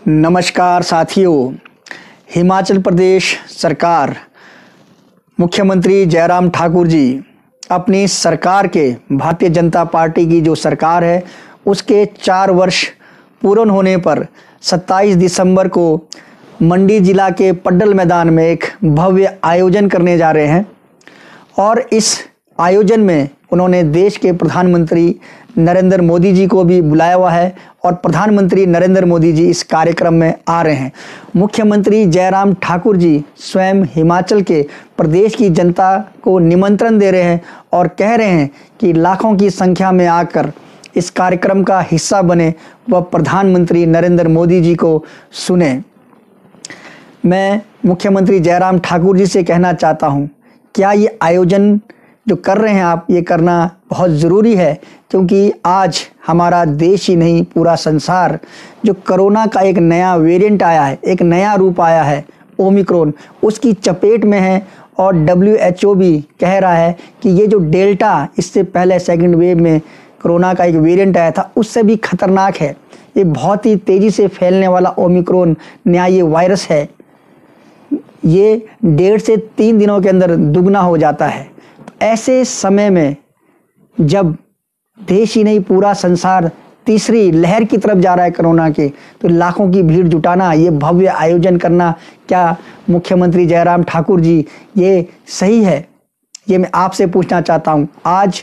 नमस्कार साथियों। हिमाचल प्रदेश सरकार मुख्यमंत्री जयराम ठाकुर जी अपनी सरकार के भारतीय जनता पार्टी की जो सरकार है उसके 4 वर्ष पूर्ण होने पर 27 दिसंबर को मंडी जिला के पड्डल मैदान में एक भव्य आयोजन करने जा रहे हैं और इस आयोजन में उन्होंने देश के प्रधानमंत्री नरेंद्र मोदी जी को भी बुलाया हुआ है और प्रधानमंत्री नरेंद्र मोदी जी इस कार्यक्रम में आ रहे हैं। मुख्यमंत्री जयराम ठाकुर जी स्वयं हिमाचल के प्रदेश की जनता को निमंत्रण दे रहे हैं और कह रहे हैं कि लाखों की संख्या में आकर इस कार्यक्रम का हिस्सा बने व प्रधानमंत्री नरेंद्र मोदी जी को सुने। मैं मुख्यमंत्री जयराम ठाकुर जी से कहना चाहता हूं, क्या ये आयोजन जो कर रहे हैं आप, ये करना बहुत ज़रूरी है, क्योंकि आज हमारा देश ही नहीं पूरा संसार जो कोरोना का एक नया वेरिएंट आया है, एक नया रूप आया है ओमिक्रॉन, उसकी चपेट में है। और WHO भी कह रहा है कि ये जो डेल्टा, इससे पहले सेकंड वेव में कोरोना का एक वेरिएंट आया था, उससे भी खतरनाक है। ये बहुत ही तेज़ी से फैलने वाला ओमिक्रॉन नया ये वायरस है। ये 1.5 से 3 दिनों के अंदर दुगना हो जाता है। तो ऐसे समय में जब देश ही नहीं पूरा संसार तीसरी लहर की तरफ जा रहा है कोरोना के, तो लाखों की भीड़ जुटाना, ये भव्य आयोजन करना, क्या मुख्यमंत्री जयराम ठाकुर जी ये सही है? ये मैं आपसे पूछना चाहता हूँ। आज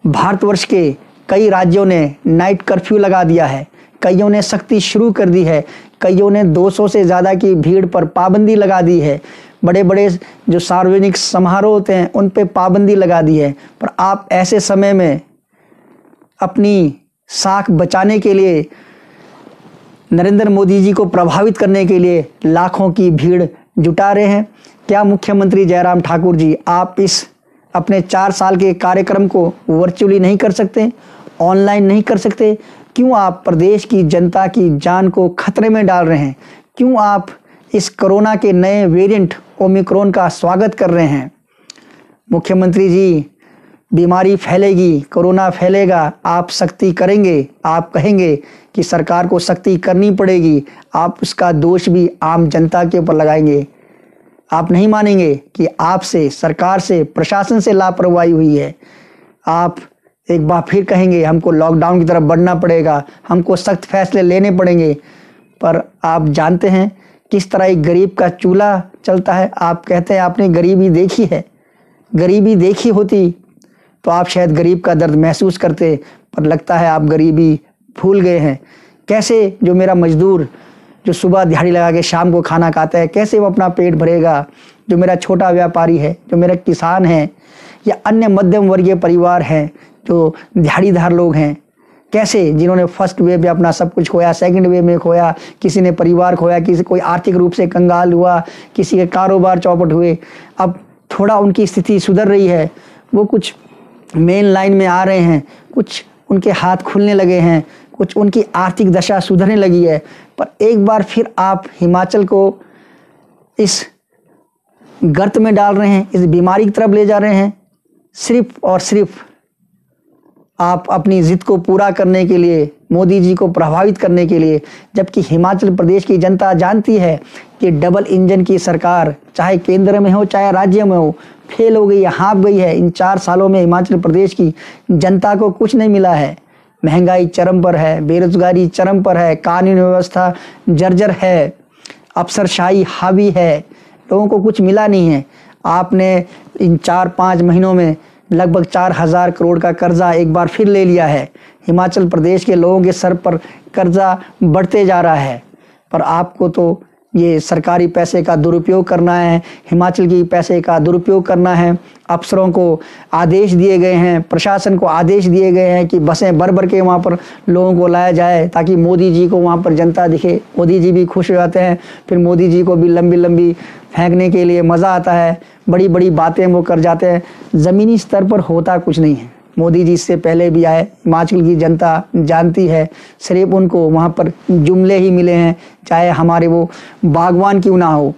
भारतवर्ष के कई राज्यों ने नाइट कर्फ्यू लगा दिया है, कईयों ने सख्ती शुरू कर दी है, कईयों ने 200 से ज़्यादा की भीड़ पर पाबंदी लगा दी है, बड़े बड़े जो सार्वजनिक समारोह होते हैं उन पे पाबंदी लगा दी है। पर आप ऐसे समय में अपनी साख बचाने के लिए, नरेंद्र मोदी जी को प्रभावित करने के लिए लाखों की भीड़ जुटा रहे हैं। क्या मुख्यमंत्री जयराम ठाकुर जी आप इस अपने 4 साल के कार्यक्रम को वर्चुअली नहीं कर सकते, ऑनलाइन नहीं कर सकते? क्यों आप प्रदेश की जनता की जान को खतरे में डाल रहे हैं? क्यों आप इस कोरोना के नए वेरिएंट ओमिक्रॉन का स्वागत कर रहे हैं? मुख्यमंत्री जी, बीमारी फैलेगी, कोरोना फैलेगा, आप सख्ती करेंगे, आप कहेंगे कि सरकार को सख्ती करनी पड़ेगी, आप उसका दोष भी आम जनता के ऊपर लगाएंगे। आप नहीं मानेंगे कि आपसे, सरकार से, प्रशासन से लापरवाही हुई है। आप एक बार फिर कहेंगे हमको लॉकडाउन की तरफ बढ़ना पड़ेगा, हमको सख्त फैसले लेने पड़ेंगे। पर आप जानते हैं किस तरह एक गरीब का चूल्हा चलता है। आप कहते हैं आपने गरीबी देखी है, गरीबी देखी होती तो आप शायद गरीब का दर्द महसूस करते, पर लगता है आप गरीबी भूल गए हैं। कैसे जो मेरा मजदूर जो सुबह दिहाड़ी लगा के शाम को खाना खाता है, कैसे वो अपना पेट भरेगा? जो मेरा छोटा व्यापारी है, जो मेरा किसान है, या अन्य मध्यम वर्गीय परिवार हैं जो दिहाड़ीदार लोग हैं, कैसे जिन्होंने फर्स्ट वेव में अपना सब कुछ खोया, सेकंड वेव में खोया, किसी ने परिवार खोया, किसी कोई आर्थिक रूप से कंगाल हुआ, किसी के कारोबार चौपट हुए। अब थोड़ा उनकी स्थिति सुधर रही है, वो कुछ मेन लाइन में आ रहे हैं, कुछ उनके हाथ खुलने लगे हैं, कुछ उनकी आर्थिक दशा सुधरने लगी है। पर एक बार फिर आप हिमाचल को इस गर्त में डाल रहे हैं, इस बीमारी की तरफ ले जा रहे हैं, सिर्फ और सिर्फ आप अपनी जिद को पूरा करने के लिए, मोदी जी को प्रभावित करने के लिए। जबकि हिमाचल प्रदेश की जनता जानती है कि डबल इंजन की सरकार, चाहे केंद्र में हो चाहे राज्य में हो, फेल हो गई है, हाँफ गई है। इन 4 सालों में हिमाचल प्रदेश की जनता को कुछ नहीं मिला है। महंगाई चरम पर है, बेरोजगारी चरम पर है, कानून व्यवस्था जर्जर है, अफसरशाही हावी है, लोगों को कुछ मिला नहीं है। आपने इन 4-5 महीनों में लगभग 4000 करोड़ का कर्जा एक बार फिर ले लिया है। हिमाचल प्रदेश के लोगों के सर पर कर्जा बढ़ते जा रहा है। पर आपको तो ये सरकारी पैसे का दुरुपयोग करना है, हिमाचल की पैसे का दुरुपयोग करना है। अफसरों को आदेश दिए गए हैं, प्रशासन को आदेश दिए गए हैं कि बसें भर भर के वहाँ पर लोगों को लाया जाए ताकि मोदी जी को वहाँ पर जनता दिखे। मोदी जी भी खुश हो जाते हैं, फिर मोदी जी को भी लंबी लंबी फेंकने के लिए मज़ा आता है, बड़ी बड़ी बातें वो कर जाते हैं। ज़मीनी स्तर पर होता कुछ नहीं है। मोदी जी इससे पहले भी आए, हिमाचल की जनता जानती है, सिर्फ उनको वहाँ पर जुमले ही मिले हैं, चाहे हमारे वो बागवान क्यों ना हो।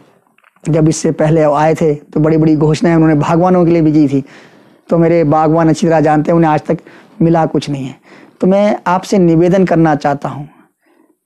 जब इससे पहले आए थे तो बड़ी बड़ी घोषणाएं उन्होंने बागवानों के लिए भी की थी, तो मेरे बागवान अच्छी तरह जानते हैं उन्हें आज तक मिला कुछ नहीं है। तो मैं आपसे निवेदन करना चाहता हूँ,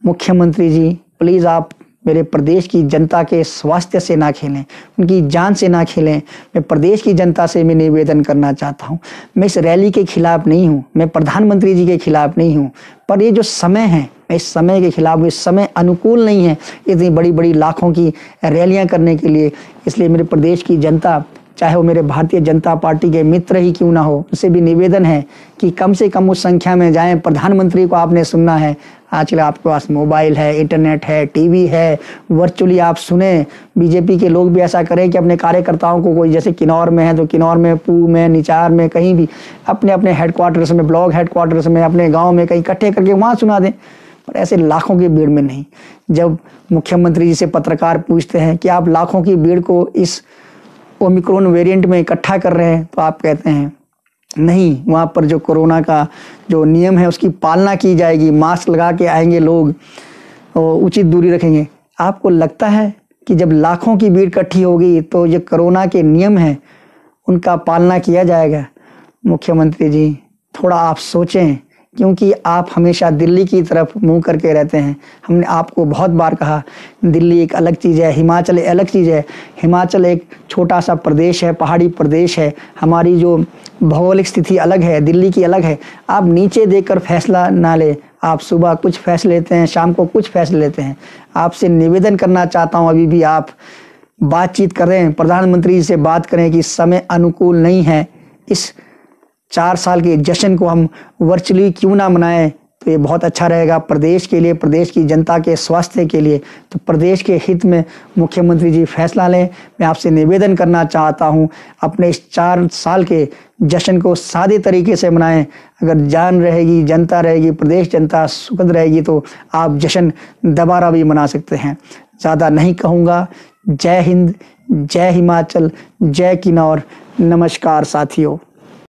मुख्यमंत्री जी प्लीज़ आप मेरे प्रदेश की जनता के स्वास्थ्य से ना खेलें, उनकी जान से ना खेलें। मैं प्रदेश की जनता से मैं निवेदन करना चाहता हूँ। मैं इस रैली के खिलाफ नहीं हूँ, मैं प्रधानमंत्री जी के खिलाफ नहीं हूँ, पर ये जो समय है मैं इस समय के खिलाफ हूँ। इस समय अनुकूल नहीं है इतनी बड़ी बड़ी लाखों की रैलियाँ करने के लिए। इसलिए मेरे प्रदेश की जनता, चाहे वो मेरे भारतीय जनता पार्टी के मित्र ही क्यों ना हो, उनसे भी निवेदन है कि कम से कम उस संख्या में जाएं। प्रधानमंत्री को आपने सुनना है, आजकल आपके पास मोबाइल है, इंटरनेट है, टीवी है, वर्चुअली आप सुने। बीजेपी के लोग भी ऐसा करें कि अपने कार्यकर्ताओं को, कोई जैसे किन्नौर में है तो किन्नौर में, पूह में, निचार में, कहीं भी अपने अपने हेडक्वार्टर्स में, ब्लॉक हेडक्वार्टर्स में, अपने गाँव में कहीं इकट्ठे करके वहाँ सुना दें, पर ऐसे लाखों की भीड़ में नहीं। जब मुख्यमंत्री जी से पत्रकार पूछते हैं कि आप लाखों की भीड़ को इस ओमिक्रॉन वेरिएंट में इकट्ठा कर रहे हैं, तो आप कहते हैं नहीं, वहाँ पर जो कोरोना का जो नियम है उसकी पालना की जाएगी, मास्क लगा के आएंगे लोग, उचित दूरी रखेंगे। आपको लगता है कि जब लाखों की भीड़ इकट्ठी होगी तो ये कोरोना के नियम हैं उनका पालना किया जाएगा? मुख्यमंत्री जी, थोड़ा आप सोचें, क्योंकि आप हमेशा दिल्ली की तरफ मुंह करके रहते हैं। हमने आपको बहुत बार कहा, दिल्ली एक अलग चीज़ है, हिमाचल एक अलग चीज़ है। हिमाचल एक छोटा सा प्रदेश है, पहाड़ी प्रदेश है, हमारी जो भौगोलिक स्थिति अलग है, दिल्ली की अलग है। आप नीचे देखकर फैसला ना लें। आप सुबह कुछ फैसले लेते हैं, शाम को कुछ फैसले लेते हैं। आपसे निवेदन करना चाहता हूँ, अभी भी आप बातचीत करें, प्रधानमंत्री जी से बात करें कि समय अनुकूल नहीं है। इस 4 साल के जश्न को हम वर्चुअली क्यों ना मनाएं, तो ये बहुत अच्छा रहेगा प्रदेश के लिए, प्रदेश की जनता के स्वास्थ्य के लिए। तो प्रदेश के हित में मुख्यमंत्री जी फैसला लें। मैं आपसे निवेदन करना चाहता हूं, अपने इस 4 साल के जश्न को सादे तरीके से मनाएं। अगर जान रहेगी, जनता रहेगी, प्रदेश जनता सुखद रहेगी तो आप जश्न दोबारा भी मना सकते हैं। ज़्यादा नहीं कहूँगा। जय हिंद, जय हिमाचल, जय किन्नौर। नमस्कार साथियों।